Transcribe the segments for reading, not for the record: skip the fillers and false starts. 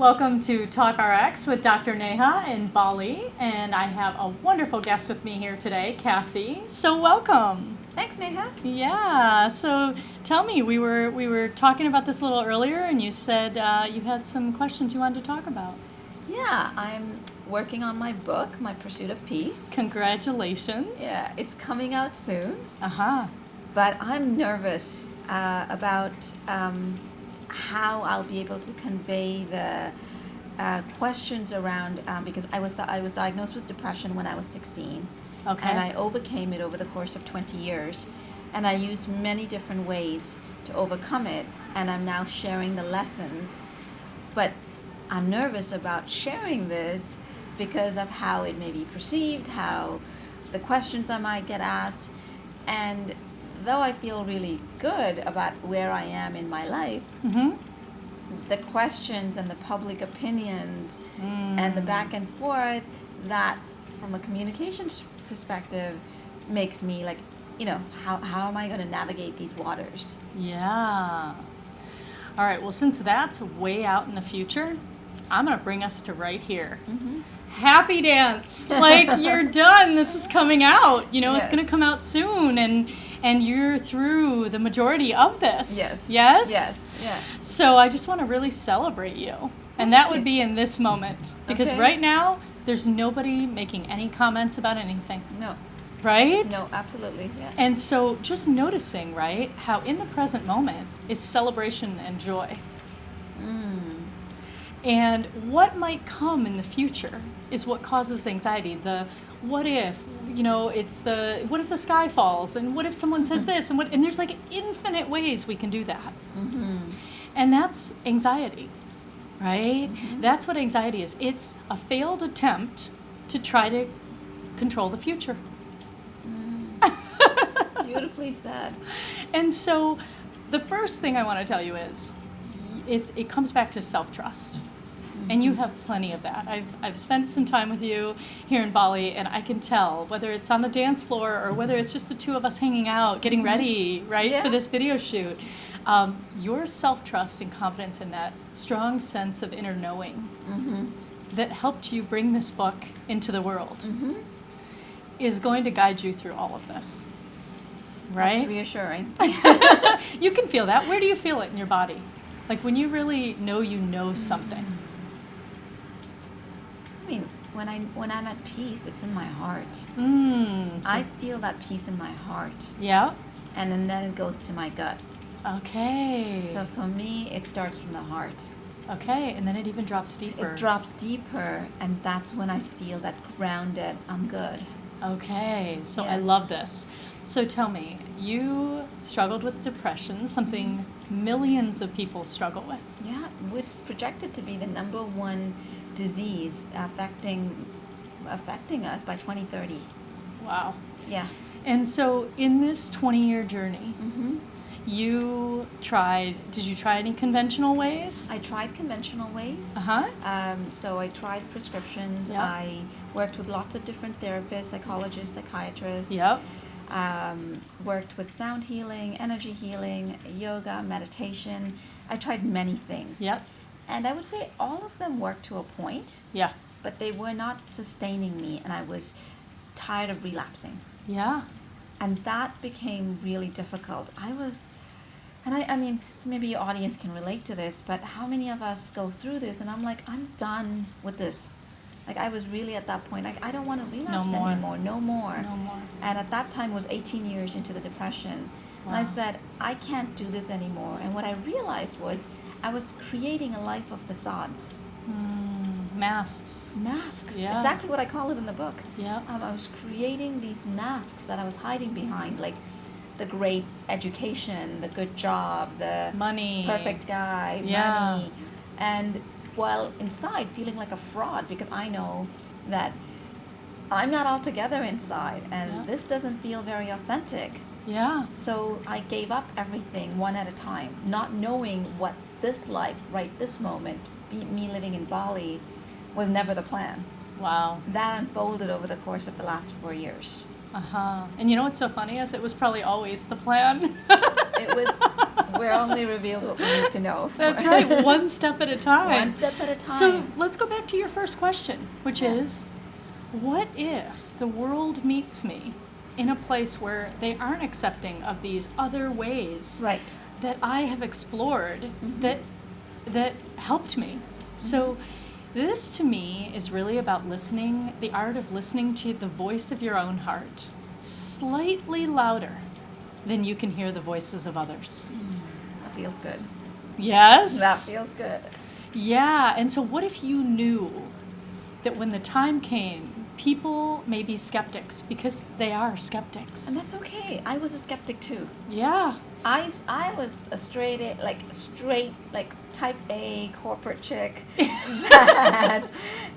Welcome to Talk RX with Dr. Neha in Bali, and I have a wonderful guest with me here today, Cassie. So welcome. Thanks, Neha. Yeah. So tell me, we were talking about this a little earlier, and you said you had some questions you wanted to talk about. Yeah, I'm working on my book, My Pursuit of Peace. Congratulations. Yeah, it's coming out soon. Uh-huh. But I'm nervous about how I'll be able to convey the questions around because I was diagnosed with depression when I was 16. Okay. And I overcame it over the course of 20 years. And I used many different ways to overcome it. And I'm now sharing the lessons. But I'm nervous about sharing this because of how it may be perceived, how the questions I might get asked. And though I feel really good about where I am in my life, the questions and the public opinions and the back and forth, that from a communications perspective makes me like, how am I going to navigate these waters? Yeah. All right, well, since that's way out in the future, I'm going to bring us to right here. Happy dance. Like, you're done. This is coming out. It's Yes. going to come out soon, and you're through the majority of this. Yes. Yes? Yes. Yeah. So I just want to really celebrate you. And that would be in this moment. Because Okay. right now, there's nobody making any comments about anything. No. Right? No, absolutely. Yeah. And so just noticing, right, how in the present moment is celebration and joy. And what might come in the future is what causes anxiety. The what if, it's the what if the sky falls, and what if someone says this, and there's like infinite ways we can do that. And that's anxiety, right? That's what anxiety is. It's a failed attempt to try to control the future. Beautifully said. And so the first thing I want to tell you is it comes back to self-trust. And you have plenty of that. I've spent some time with you here in Bali, and I can tell, whether it's on the dance floor or whether it's just the two of us hanging out, getting ready, right, Yeah. for this video shoot, your self-trust and confidence in that strong sense of inner knowing that helped you bring this book into the world is going to guide you through all of this. Right? That's reassuring. You can feel that. Where do you feel it in your body? Like when you really know something. I mean, when I'm at peace, it's in my heart. So- I feel that peace in my heart, yeah. and then it goes to my gut. Okay. So for me, it starts from the heart. Okay, and then it even drops deeper. It drops deeper, and that's when I feel that grounded, I'm good. Okay, so Yeah. I love this. So tell me, you struggled with depression, something millions of people struggle with. Yeah, it's projected to be the number one disease affecting us by 2030. Wow. Yeah. And so in this 20-year journey, did you try any conventional ways? I tried conventional ways. Uh-huh. So I tried prescriptions. Yeah. I worked with lots of different therapists, psychologists, psychiatrists. Yep. Worked with sound healing, energy healing, yoga, meditation. I tried many things. Yep. And I would say all of them worked to a point, Yeah. but they were not sustaining me, and I was tired of relapsing. Yeah. And that became really difficult. I mean, maybe your audience can relate to this, but how many of us go through this and I'm like, I'm done with this. Like, I was really at that point, like, I don't want to relapse No more. anymore, no more. No more. And at that time, it was 18 years into the depression. And I Wow. said, I can't do this anymore. And what I realized was I was creating a life of facades. Masks. Masks. Yeah. Exactly what I call it in the book. Yeah. I was creating these masks that I was hiding behind, like the great education, the good job, the Money. perfect guy, Yeah. money. And while inside feeling like a fraud, because I know that I'm not all together inside, and Yeah. this doesn't feel very authentic. Yeah. So I gave up everything one at a time, not knowing what this life, right this moment, me living in Bali, was never the plan. Wow. That unfolded over the course of the last 4 years. Uh-huh. And you know what's so funny is it was probably always the plan. It was We're only revealed what we need to know. That's right, one step at a time. One step at a time. So let's go back to your first question, which is, what if the world meets me in a place where they aren't accepting of these other ways Right. that I have explored that helped me? So this to me is really about listening, the art of listening to the voice of your own heart, slightly louder than you can hear the voices of others. That feels good. Yes? That feels good. Yeah, and so what if you knew that when the time came, people may be skeptics because they are skeptics. And that's okay. I was a skeptic too. Yeah. I was a straight type A corporate chick that,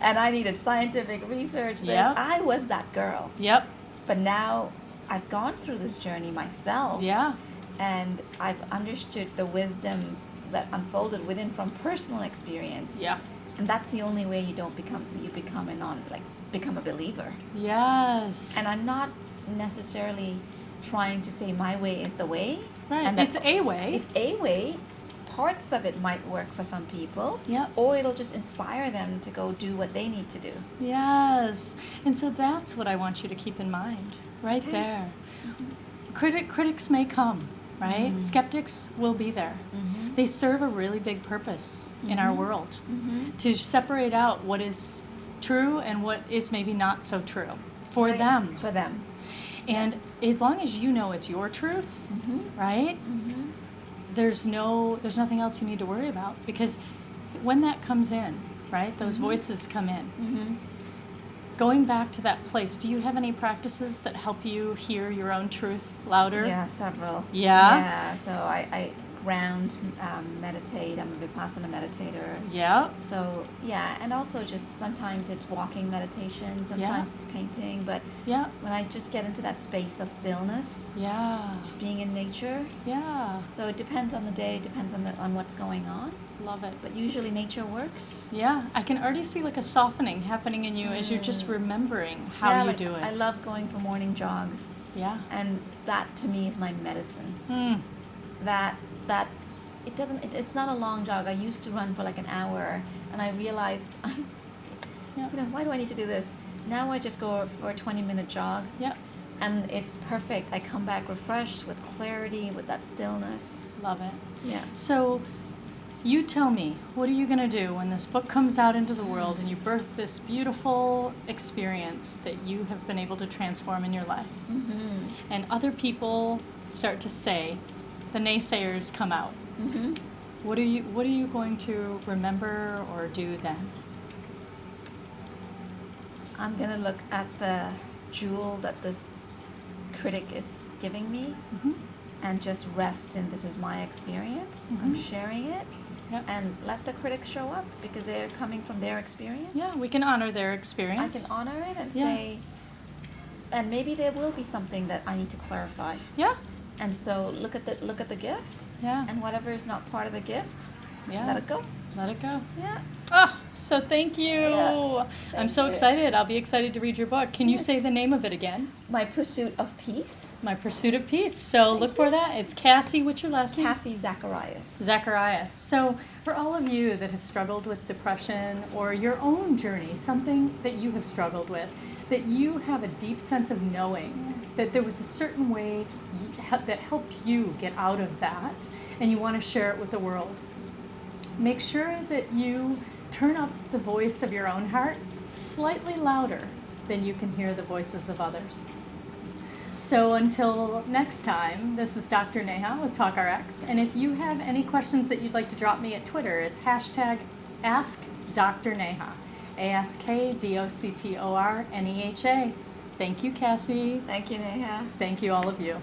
and I needed scientific research. Yep. I was that girl. Yep. But now I've gone through this journey myself. Yeah. And I've understood the wisdom that unfolded within from personal experience. Yeah. And that's the only way you become a believer. Yes. And I'm not necessarily trying to say my way is the way. Right. And It's a way. It's a way. Parts of it might work for some people. Yep. Or it'll just inspire them to go do what they need to do. Yes. And so that's what I want you to keep in mind, right Okay. there. Critics may come, right? Skeptics will be there. They serve a really big purpose in our world to separate out what is true and what is maybe not so true for Right. them. For them. And as long as you know it's your truth, right? There's nothing else you need to worry about, because when that comes in, right? Those voices come in. Going back to that place, do you have any practices that help you hear your own truth louder? Yeah, several. Yeah? Yeah, so I ground, meditate. I'm a Vipassana meditator. Yeah. So, yeah, and also just sometimes it's walking meditation, sometimes it's painting, but Yeah. when I just get into that space of stillness, Yeah. just being in nature. Yeah. So it depends on the day, it depends on what's going on, Love it. but usually nature works. Yeah. I can already see like a softening happening in you as you're just remembering how Yeah, you like, do it. I love going for morning jogs, Yeah. and that to me is my medicine. Mm. That it's not a long jog. I used to run for like an hour, and I realized Yeah. why do I need to do this? Now I just go for a 20-minute jog, Yeah. and it's perfect. I come back refreshed with clarity, with that stillness. Love it. Yeah. So, you tell me, what are you going to do when this book comes out into the world and you birth this beautiful experience that you have been able to transform in your life? And other people start to say, the naysayers come out. What are you going to remember or do then? I'm gonna look at the jewel that this critic is giving me, and just rest in this is my experience. I'm sharing it. Yep. And let the critics show up because they're coming from their experience. Yeah, we can honor their I experience. can honor it and Yeah. say, and maybe there will be something that I need to clarify. Yeah. And so look at the gift, Yeah. and whatever is not part of the gift, Yeah. let it go. Let it go. Yeah. Oh, so thank you. Yeah, I'm thank so you. excited. I'll be excited to read your book. Can you Yes. say the name of it again? My Pursuit of Peace. My Pursuit of Peace. So look for that. It's Cassie. What's your last name? Cassie Zacharias. Zacharias. So for all of you that have struggled with depression or your own journey, something that you have struggled with, that you have a deep sense of knowing that there was a certain way that helped you get out of that, and you want to share it with the world, make sure that you turn up the voice of your own heart slightly louder than you can hear the voices of others. So until next time, this is Dr. Neha with TalkRx, and if you have any questions that you'd like to drop me at Twitter, it's hashtag AskDrNeha, AskDoctorNeha. Thank you, Cassie. Thank you, Neha. Thank you, all of you.